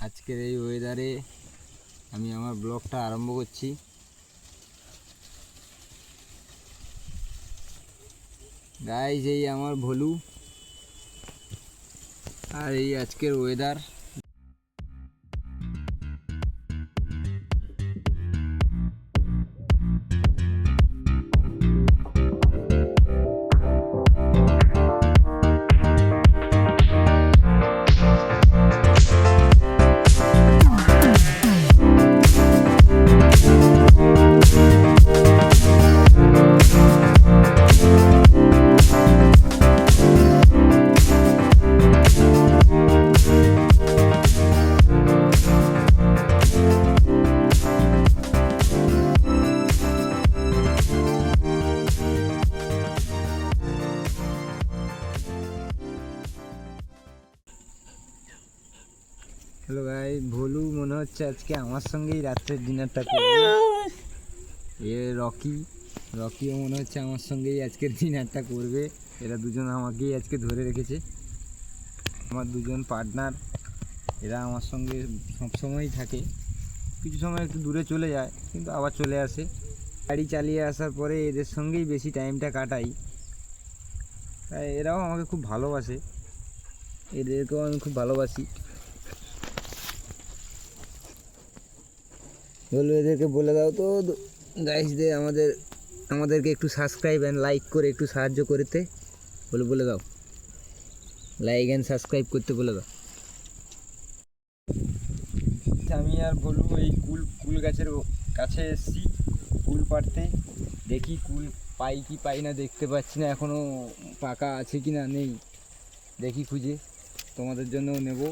আজকের এই ওয়েদারে আমি আমার ব্লগটা আরম্ভ করছি। গাইস, এই আমার ভলু আর এই আজকের ওয়েদার। হ্যালো ভাই, ভলু মনে হচ্ছে আজকে আমার সঙ্গেই রাত্রের ডিনারটা করবে। রকিও মনে হচ্ছে আমার সঙ্গেই আজকের ডিনারটা করবে। এরা দুজন আমাকেই আজকে ধরে রেখেছে। আমার দুজন পার্টনার, এরা আমার সঙ্গে সবসময়ই থাকে। কিছু সময় একটু দূরে চলে যায়, কিন্তু আবার চলে আসে। গাড়ি চালিয়ে আসার পরে এদের সঙ্গেই বেশি টাইমটা কাটাই। তাই এরাও আমাকে খুব ভালোবাসে, এদেরকেও আমি খুব ভালোবাসি। বলবো এদেরকে বলে দাও তো গাইসদের, আমাদেরকে একটু সাবস্ক্রাইব অ্যান্ড লাইক করে একটু সাহায্য করতে বলে দাও। লাইক অ্যান্ড সাবস্ক্রাইব করতে বলে দাও। আমি আর বলবো এই কুল গাছের কাছে এসছি কুল পাড়তে। দেখি কুল পাই কি পাই না, দেখতে পাচ্ছি না এখনও পাকা আছে কি না, নেই। দেখি খুঁজে তোমাদের জন্যও নেব।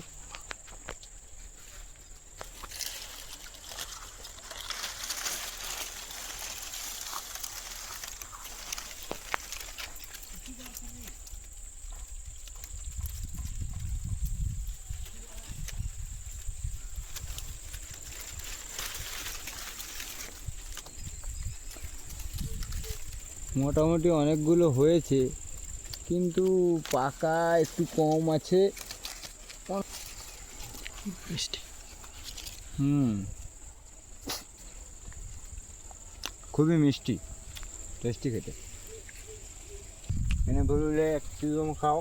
মোটামুটি অনেকগুলো হয়েছে, কিন্তু পাকা একটু কম আছে। খুবই মিষ্টি, টেস্টি খেতে। এনে বললে একটু খাও।